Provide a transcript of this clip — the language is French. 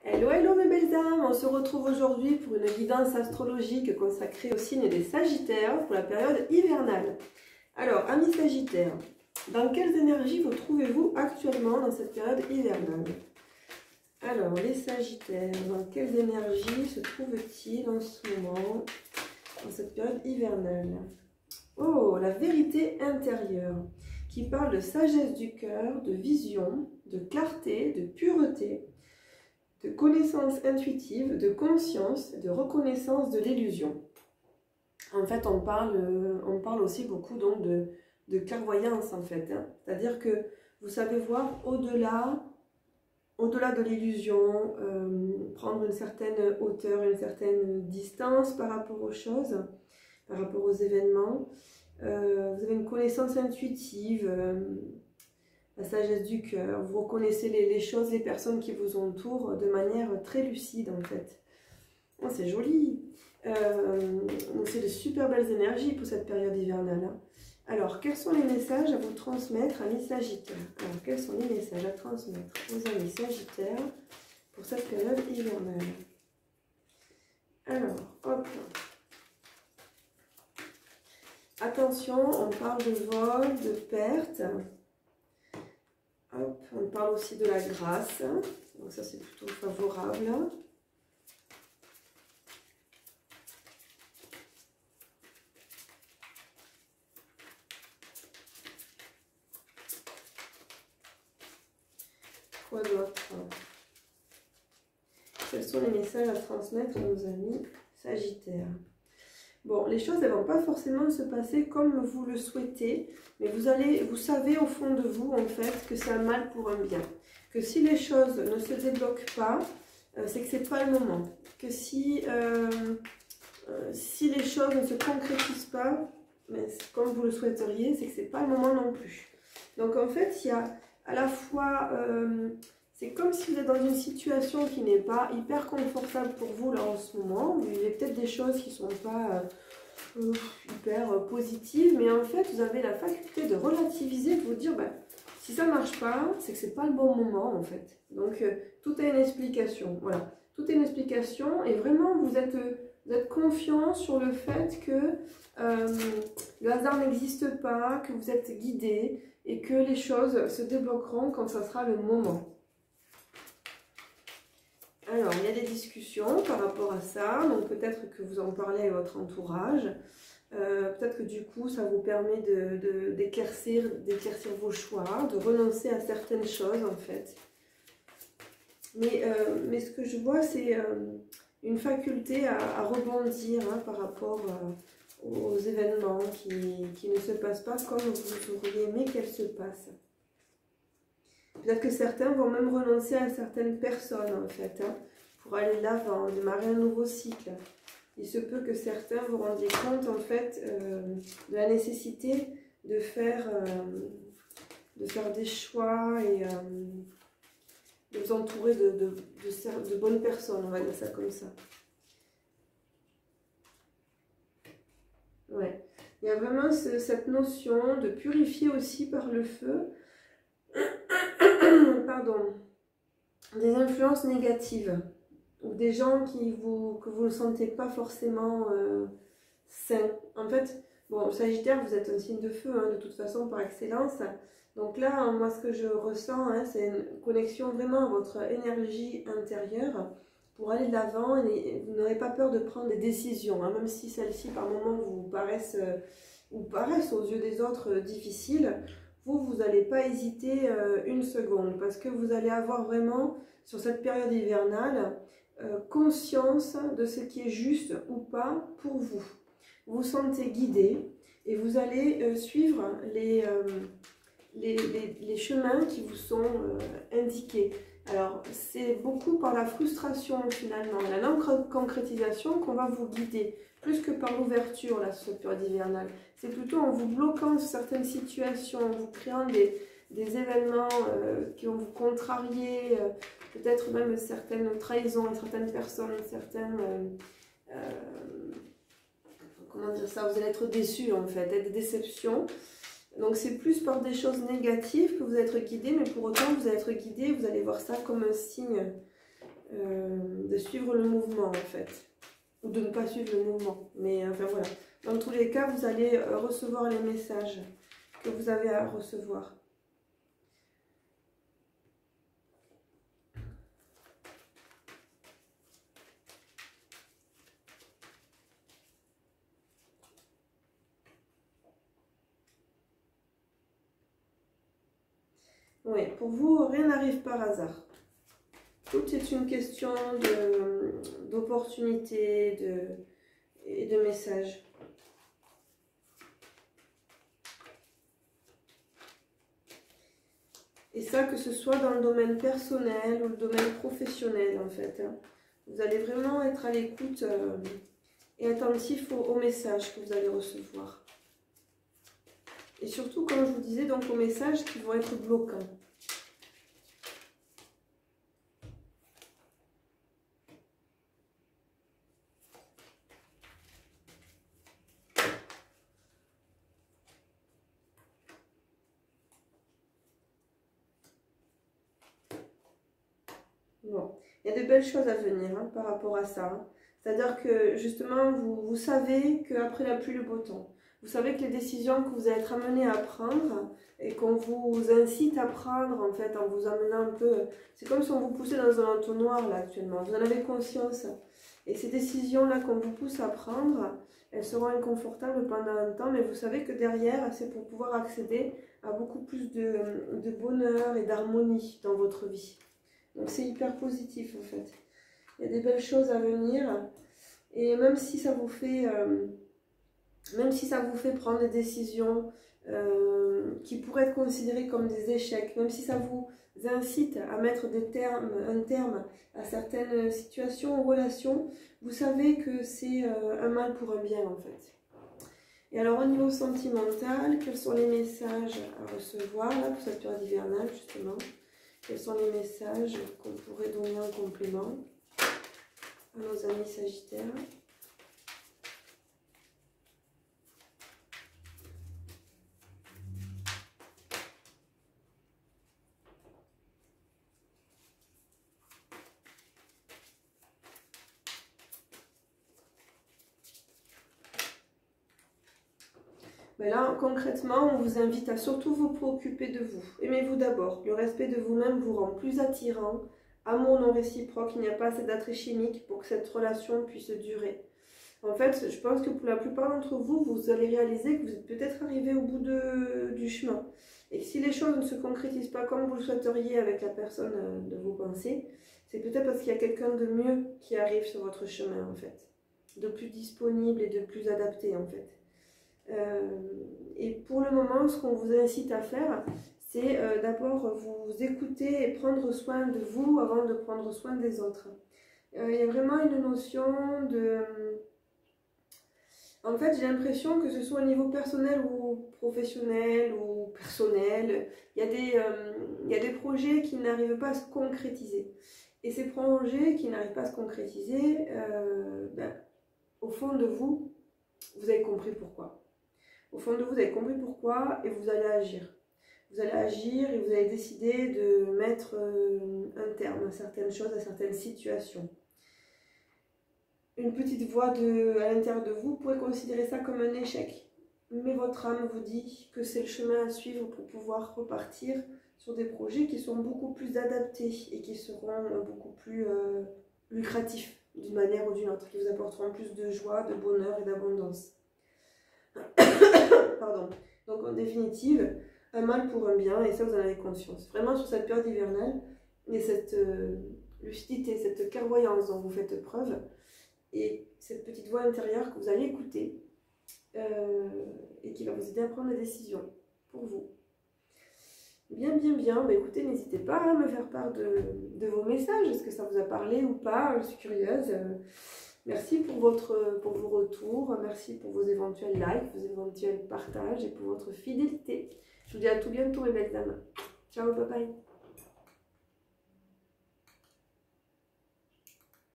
Hello, hello mes belles âmes, on se retrouve aujourd'hui pour une guidance astrologique consacrée au signe des Sagittaires pour la période hivernale. Alors, amis Sagittaires, dans quelles énergies vous trouvez-vous actuellement dans cette période hivernale? Alors, les Sagittaires, dans quelles énergies se trouvent-ils en ce moment dans cette période hivernale? Oh, la vérité intérieure, qui parle de sagesse du cœur, de vision, de clarté, de pureté, de connaissance intuitive, de conscience, de reconnaissance de l'illusion. En fait, on parle aussi beaucoup donc de clairvoyance, en fait. Hein. C'est-à-dire que vous savez voir au-delà de l'illusion, prendre une certaine hauteur, une certaine distance par rapport aux choses, par rapport aux événements. Vous avez une connaissance intuitive, la sagesse du cœur, vous reconnaissez les choses, les personnes qui vous entourent de manière très lucide en fait. Oh, c'est joli. Donc c'est de super belles énergies pour cette période hivernale. Hein. Alors, quels sont les messages à vous transmettre, amis Sagittaires? Alors, quels sont les messages à transmettre aux amis Sagittaires pour cette période hivernale? Alors, hop. Attention, on parle de vol, de perte. Hop, on parle aussi de la grâce, donc ça c'est plutôt favorable. Quoi d'autre? Quels sont les messages à transmettre à nos amis Sagittaires? Bon, les choses ne vont pas forcément se passer comme vous le souhaitez, mais vous savez au fond de vous en fait que c'est un mal pour un bien. Que si les choses ne se débloquent pas, c'est que c'est pas le moment. Que si les choses ne se concrétisent pas, mais comme vous le souhaiteriez, c'est que c'est pas le moment non plus. Donc en fait, il y a à la fois... c'est comme si vous êtes dans une situation qui n'est pas hyper confortable pour vous là en ce moment. Vous vivez peut-être des choses qui ne sont pas hyper positives, mais en fait vous avez la faculté de relativiser, de vous dire ben, si ça ne marche pas, c'est que ce n'est pas le bon moment en fait. Donc tout a une explication. Voilà, tout est une explication et vraiment vous êtes confiant sur le fait que le hasard n'existe pas, que vous êtes guidé et que les choses se débloqueront quand ça sera le moment. Alors, il y a des discussions par rapport à ça, donc peut-être que vous en parlez à votre entourage, peut-être que du coup ça vous permet d'éclaircir vos choix, de renoncer à certaines choses en fait. Mais ce que je vois c'est une faculté à rebondir hein, par rapport aux événements qui ne se passent pas comme vous auriez aimé qu'elles se passent. Peut-être que certains vont même renoncer à certaines personnes en fait, hein, pour aller de l'avant, démarrer un nouveau cycle. Il se peut que certains vous rendiez compte en fait de la nécessité de faire des choix et de vous entourer de bonnes personnes, on va dire ça comme ça. Ouais. Il y a vraiment cette notion de purifier aussi par le feu. Pardon, des influences négatives ou des gens que vous ne sentez pas forcément sains. En fait, bon, Sagittaire, vous êtes un signe de feu, hein, de toute façon, par excellence. Donc là, moi, ce que je ressens, hein, c'est une connexion vraiment à votre énergie intérieure pour aller de l'avant et vous n'aurez pas peur de prendre des décisions, hein, même si celles-ci, par moments, vous paraissent aux yeux des autres difficiles. Vous n'allez pas hésiter une seconde parce que vous allez avoir vraiment, sur cette période hivernale, conscience de ce qui est juste ou pas pour vous. Vous vous sentez guidé et vous allez suivre les chemins qui vous sont indiqués. Alors, c'est beaucoup par la frustration finalement, la non-concrétisation qu'on va vous guider, plus que par l'ouverture là, sur cette période hivernale. C'est plutôt en vous bloquant sur certaines situations, en vous créant des événements qui vont vous contrarier, peut-être même certaines trahisons et certaines personnes, certaines... comment dire ça? Vous allez être déçus en fait, des déceptions. Donc c'est plus par des choses négatives que vous allez être guidé, mais pour autant vous allez être guidé, vous allez voir ça comme un signe de suivre le mouvement en fait, ou de ne pas suivre le mouvement. Mais enfin voilà, dans tous les cas, vous allez recevoir les messages que vous avez à recevoir. Oui, pour vous, rien n'arrive par hasard. Tout est une question d'opportunité et de messages. Et ça, que ce soit dans le domaine personnel ou le domaine professionnel, en fait. Hein. Vous allez vraiment être à l'écoute et attentif aux messages que vous allez recevoir. Et surtout, comme je vous disais, donc aux messages qui vont être bloquants. Bon, il y a de belles choses à venir hein, par rapport à ça. Hein. C'est-à-dire que justement, vous savez qu'après la pluie, le beau temps. Vous savez que les décisions que vous allez être amenés à prendre et qu'on vous incite à prendre en fait en vous amenant un peu... C'est comme si on vous poussait dans un entonnoir là actuellement. Vous en avez conscience. Et ces décisions-là qu'on vous pousse à prendre, elles seront inconfortables pendant un temps, mais vous savez que derrière, c'est pour pouvoir accéder à beaucoup plus de bonheur et d'harmonie dans votre vie. Donc c'est hyper positif en fait. Il y a des belles choses à venir. Et même si ça vous fait, prendre des décisions qui pourraient être considérées comme des échecs, même si ça vous incite à mettre un terme à certaines situations ou relations, vous savez que c'est un mal pour un bien en fait. Et alors au niveau sentimental, quels sont les messages à recevoir là, pour cette période hivernale justement? Quels sont les messages qu'on pourrait donner en complément à nos amis Sagittaires? Mais là, concrètement, on vous invite à surtout vous préoccuper de vous. Aimez-vous d'abord. Le respect de vous-même vous rend plus attirant. Amour non réciproque, il n'y a pas assez d'attrait chimique pour que cette relation puisse durer. En fait, je pense que pour la plupart d'entre vous, vous allez réaliser que vous êtes peut-être arrivé au bout du chemin. Et que si les choses ne se concrétisent pas comme vous le souhaiteriez avec la personne de vos pensées, c'est peut-être parce qu'il y a quelqu'un de mieux qui arrive sur votre chemin, en fait. De plus disponible et de plus adapté, en fait. Et pour le moment, ce qu'on vous incite à faire, c'est d'abord vous écouter et prendre soin de vous avant de prendre soin des autres. Il y a vraiment une notion de... En fait, j'ai l'impression que ce soit au niveau personnel ou professionnel ou personnel, il y a des projets qui n'arrivent pas à se concrétiser. Et ces projets qui n'arrivent pas à se concrétiser, au fond de vous, vous avez compris pourquoi. Au fond de vous, vous avez compris pourquoi et vous allez agir. Vous allez agir et vous allez décider de mettre un terme à certaines choses, à certaines situations. Une petite voix à l'intérieur de vous pourrait considérer ça comme un échec. Mais votre âme vous dit que c'est le chemin à suivre pour pouvoir repartir sur des projets qui sont beaucoup plus adaptés et qui seront beaucoup plus lucratifs d'une manière ou d'une autre, qui vous apporteront plus de joie, de bonheur et d'abondance. Pardon. Donc en définitive, un mal pour un bien, et ça vous en avez conscience. Vraiment sur cette période hivernale, il y a cette lucidité, cette clairvoyance dont vous faites preuve, et cette petite voix intérieure que vous allez écouter, et qui va vous aider à prendre des décisions pour vous. Bien, bien, bien. Bah, écoutez, n'hésitez pas à me faire part de vos messages. Est-ce que ça vous a parlé ou pas? Je suis curieuse. Merci pour vos retours, merci pour vos éventuels likes, vos éventuels partages et pour votre fidélité. Je vous dis à tout bientôt mes belles dames. Ciao, bye bye.